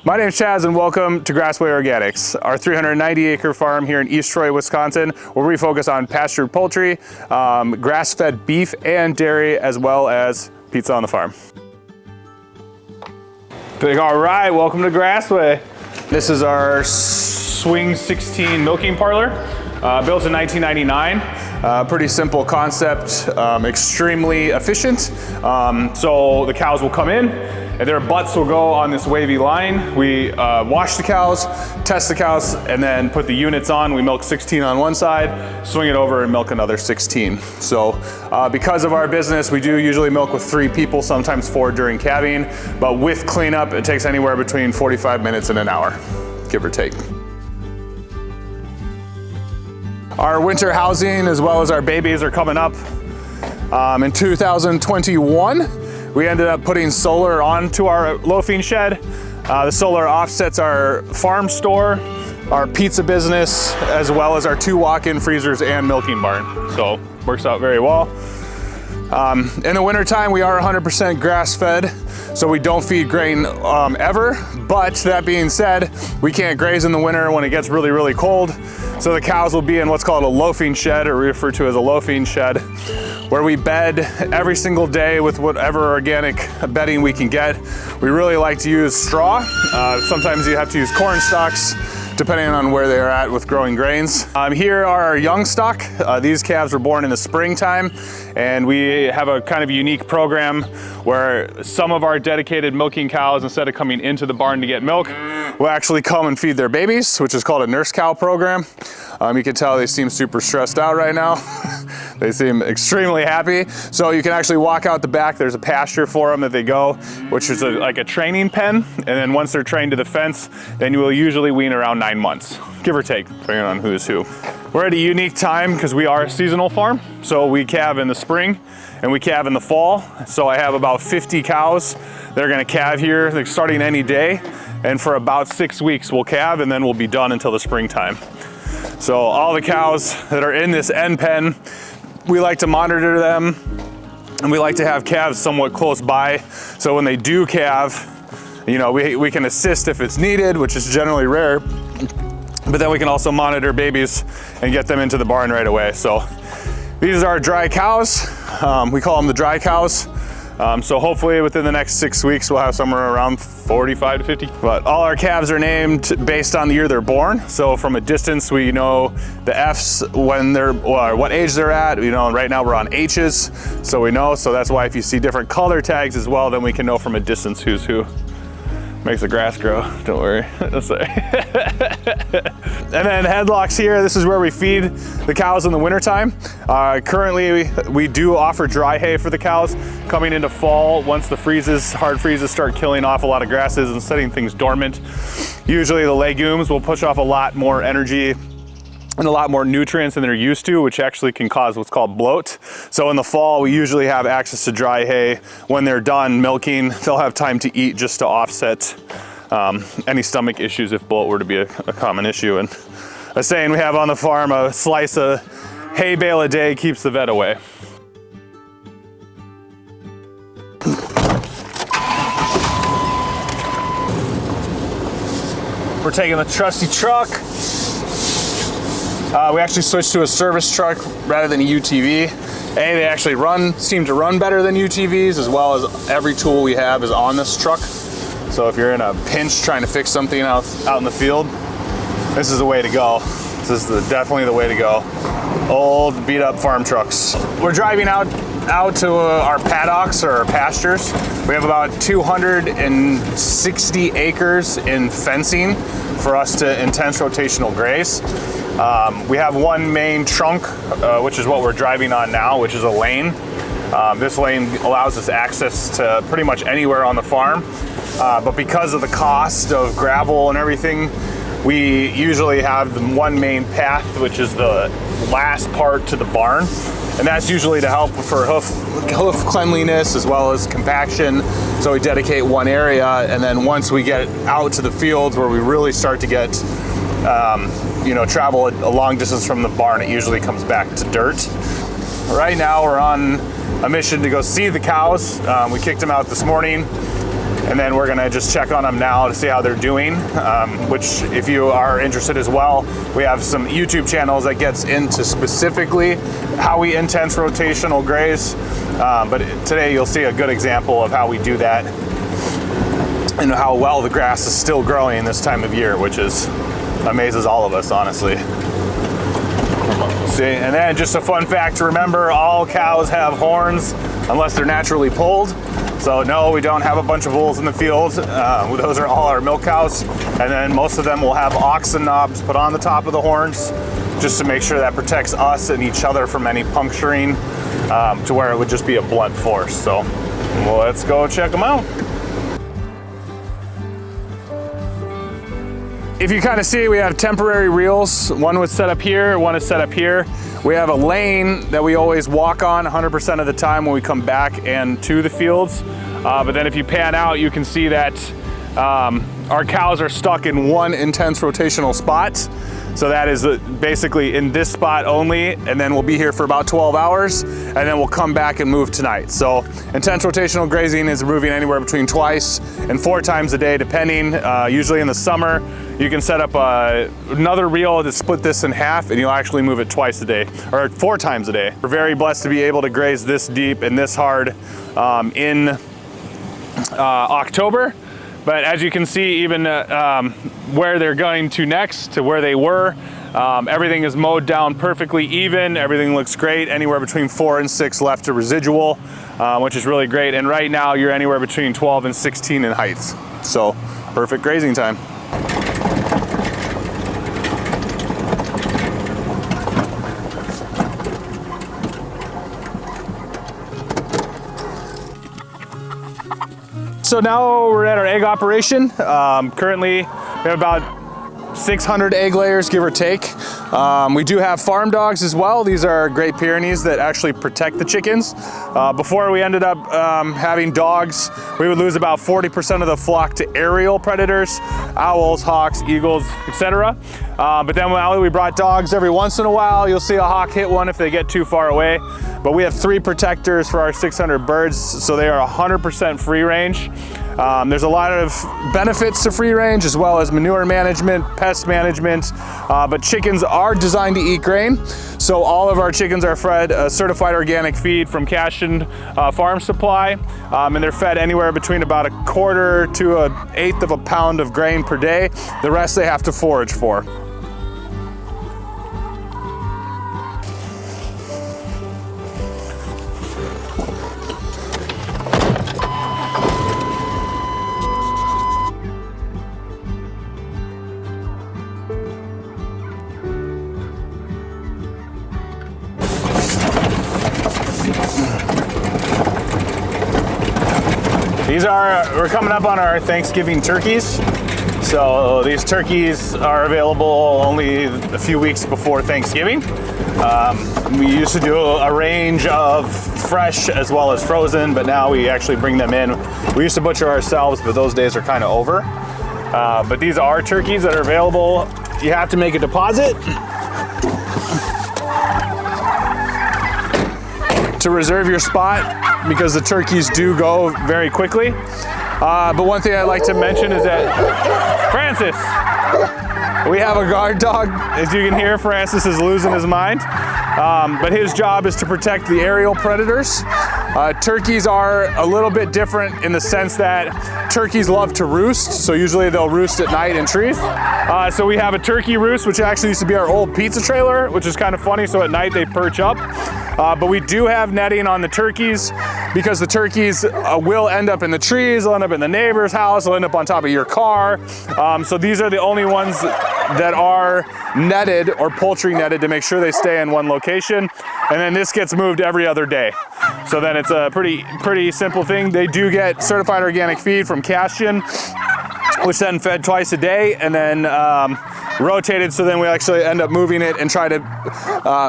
My name's Chaz and welcome to Grassway Organics, our 390-acre farm here in East Troy, Wisconsin, where we focus on pastured poultry, grass-fed beef and dairy, as well as pizza on the farm. All right, welcome to Grassway. This is our Swing 16 milking parlor, built in 1999. Pretty simple concept, extremely efficient. So the cows will come in, and their butts will go on this wavy line. We wash the cows, test the cows, and then put the units on. We milk 16 on one side, swing it over and milk another 16. So because of our business, we do usually milk with 3 people, sometimes 4 during calving, but with cleanup, it takes anywhere between 45 minutes and an hour, give or take. Our winter housing as well as our babies are coming up. In 2021, we ended up putting solar onto our loafing shed. The solar offsets our farm store, our pizza business, as well as our 2 walk-in freezers and milking barn. So works out very well. In the wintertime, we are 100% grass-fed, so we don't feed grain ever. But that being said, we can't graze in the winter when it gets really, really cold. So the cows will be in what's called a loafing shed, or referred to as a loafing shed, where we bed every single day with whatever organic bedding we can get. We really like to use straw. Sometimes you have to use corn stalks, depending on where they're at with growing grains. Here are our young stock. These calves were born in the springtime, and we have a kind of unique program where some of our dedicated milking cows, instead of coming into the barn to get milk, will actually come and feed their babies, which is called a nurse cow program. You can tell they seem super stressed out right now. They seem extremely happy. So you can actually walk out the back. There's a pasture for them that they go, which is like a training pen. And then once they're trained to the fence, then you will usually wean around 9 months, give or take, depending on who's who. We're at a unique time because we are a seasonal farm. So we calve in the spring and we calve in the fall. So I have about 50 cows that are gonna calve here, like starting any day. And for about 6 weeks we'll calve, and then we'll be done until the springtime. So all the cows that are in this end pen, we like to monitor them, and we like to have calves somewhat close by. So when they do calve, you know, we can assist if it's needed, which is generally rare, but then we can also monitor babies and get them into the barn right away. So these are our dry cows. We call them the dry cows. So hopefully within the next 6 weeks, we'll have somewhere around 45 to 50. But all our calves are named based on the year they're born. So from a distance, we know the F's when they're, or what age they're at. You know, right now we're on H's, so we know. So that's why if you see different color tags as well, then we can know from a distance who's who. Makes the grass grow, don't worry. And then headlocks here, this is where we feed the cows in the wintertime. Currently, we do offer dry hay for the cows. Coming into fall, once the hard freezes start killing off a lot of grasses and setting things dormant, usually the legumes will push off a lot more energy and a lot more nutrients than they're used to, which actually can cause what's called bloat. So in the fall, we usually have access to dry hay. When they're done milking, they'll have time to eat just to offset any stomach issues if bloat were to be a common issue. And a saying we have on the farm, a slice of hay bale a day keeps the vet away. We're taking the trusty truck. We actually switched to a service truck rather than a UTV. They actually seem to run better than UTVs, as well as every tool we have is on this truck. So if you're in a pinch trying to fix something out in the field, this is the way to go. This is definitely the way to go. Old beat up farm trucks. We're driving out to our paddocks or our pastures. We have about 260 acres in fencing for us to intense rotational graze. We have one main trunk, which is what we're driving on now, which is a lane. This lane allows us access to pretty much anywhere on the farm. But because of the cost of gravel and everything, we usually have the one main path, which is the last part to the barn. And that's usually to help for hoof cleanliness as well as compaction. So we dedicate one area, and then once we get out to the fields where we really start to get travel a long distance from the barn, it usually comes back to dirt. Right now we're on a mission to go see the cows. We kicked them out this morning. And then we're gonna just check on them now to see how they're doing, which if you are interested as well, we have some YouTube channels that gets into specifically how we intense rotational graze. But today you'll see a good example of how we do that and how well the grass is still growing this time of year, which amazes all of us, honestly. See, and then just a fun fact to remember, all cows have horns unless they're naturally pulled. So no, we don't have a bunch of bulls in the field. Those are all our milk cows. And then most of them will have oxen knobs put on the top of the horns, just to make sure that protects us and each other from any puncturing, to where it would just be a blunt force. So let's go check them out. If you kind of see, we have temporary reels. One was set up here, one is set up here. We have a lane that we always walk on 100% of the time when we come back and to the fields. But then if you pan out, you can see that our cows are stuck in one intense rotational spot. So that is basically in this spot only, and then we'll be here for about 12 hours, and then we'll come back and move tonight. So intense rotational grazing is moving anywhere between 2 and 4 times a day, depending. Usually in the summer, you can set up another reel to split this in half, and you'll actually move it 2 a day, or 4 times a day. We're very blessed to be able to graze this deep and this hard in October. But as you can see, even where they're going to next to where they were, everything is mowed down perfectly even. Everything looks great. Anywhere between 4 and 6 left to residual, which is really great. And right now you're anywhere between 12 and 16 in height. So perfect grazing time. So now we're at our egg operation. Currently, we have about 600 egg layers, give or take. We do have farm dogs as well. These are Great Pyrenees that actually protect the chickens. Before we ended up having dogs, we would lose about 40% of the flock to aerial predators, owls, hawks, eagles, etc. But then when we brought dogs, every once in a while, you'll see a hawk hit one if they get too far away. But we have 3 protectors for our 600 birds, so they are 100% free range. There's a lot of benefits to free range, as well as manure management, pest management, but chickens are designed to eat grain. So all of our chickens are fed a certified organic feed from Cashin Farm Supply, and they're fed anywhere between about 1/4 to 1/8 of a pound of grain per day. The rest they have to forage for. We're coming up on our Thanksgiving turkeys. So these turkeys are available only a few weeks before Thanksgiving. We used to do a range of fresh as well as frozen, but now we actually bring them in. We used to butcher ourselves, but those days are kind of over. But these are turkeys that are available. You have to make a deposit to reserve your spot, because the turkeys do go very quickly. But one thing I'd like to mention is that Francis, we have a guard dog. As you can hear, Francis is losing his mind. But his job is to protect the aerial predators. Turkeys are a little bit different in the sense that turkeys love to roost, so usually they'll roost at night in trees. So we have a turkey roost, which actually used to be our old pizza trailer, which is kind of funny, so at night they perch up. But we do have netting on the turkeys, because the turkeys will end up in the trees, they'll end up in the neighbor's house, they'll end up on top of your car. So these are the only ones that are netted or poultry netted to make sure they stay in one location. And then this gets moved every other day. So then it's a pretty simple thing. They do get certified organic feed from Cashin, which then fed 2 a day, and then rotated, so then we actually end up moving it and try to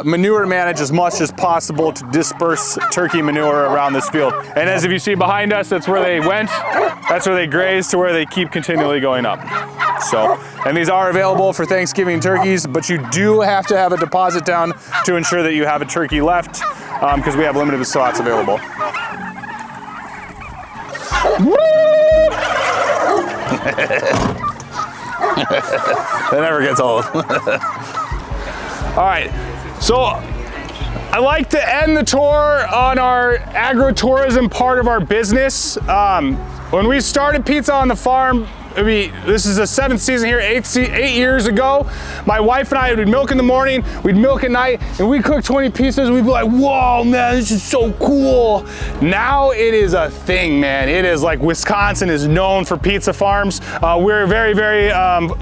manure manage as much as possible to disperse turkey manure around this field. And as if you see behind us, that's where they went, that's where they grazed, to where they keep continually going up. So, and these are available for Thanksgiving turkeys, but you do have to have a deposit down to ensure that you have a turkey left, because we have limited slots available. Woo! That never gets old. All right, so I like to end the tour on our agritourism part of our business. When we started Pizza on the Farm, this is the 7th season here, 8 years ago. My wife and I would milk in the morning, we'd milk at night, and we'd cook 20 pizzas. We'd be like, whoa, man, this is so cool. Now it is a thing, man. It is like Wisconsin is known for pizza farms. We're very, very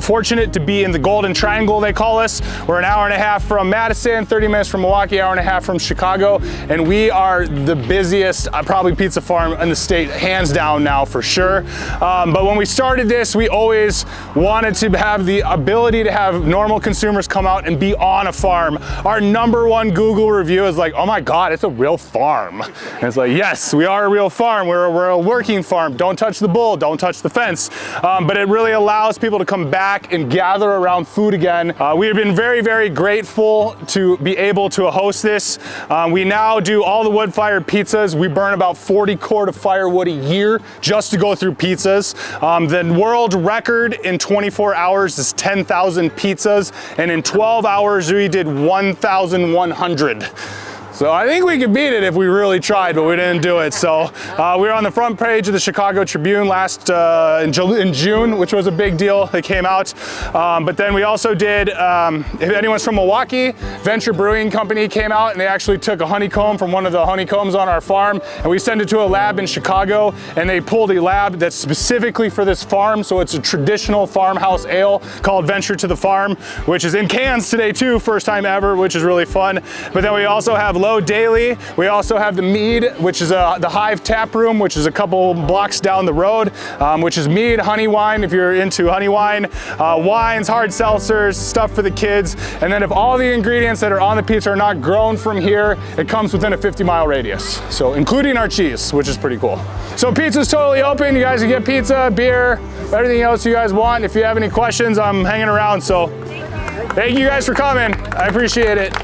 fortunate to be in the Golden Triangle, they call us. We're an hour and a half from Madison, 30 minutes from Milwaukee, hour and a half from Chicago, and we are the busiest, probably pizza farm in the state, hands down now for sure. But when we started this, we always wanted to have the ability to have normal consumers come out and be on a farm. Our #1 Google review is like, oh my God, it's a real farm. And it's like, yes, we are a real farm. We're a working farm. Don't touch the bull, don't touch the fence. But it really allows people to come back and gather around food again. We have been very, very grateful to be able to host this. We now do all the wood-fired pizzas. We burn about 40 cord of firewood a year just to go through pizzas. The world record in 24 hours is 10,000 pizzas, and in 12 hours we did 1,100. So I think we could beat it if we really tried, but we didn't do it. So we were on the front page of the Chicago Tribune in June, which was a big deal. They came out. But then we also did, if anyone's from Milwaukee, Venture Brewing Company came out and they actually took a honeycomb from one of the honeycombs on our farm, and we sent it to a lab in Chicago, and they pulled a lab that's specifically for this farm. So it's a traditional farmhouse ale called Venture to the Farm, which is in cans today too, first time ever, which is really fun. But then we also have Low Daily. We also have the Mead, which is the Hive Tap Room, which is a couple blocks down the road, which is mead, honey wine, if you're into honey wine, wines, hard seltzers, stuff for the kids. And then if all the ingredients that are on the pizza are not grown from here, it comes within a 50-mile radius. So including our cheese, which is pretty cool. So pizza's totally open. You guys can get pizza, beer, everything else you guys want. If you have any questions, I'm hanging around. So thank you guys for coming. I appreciate it.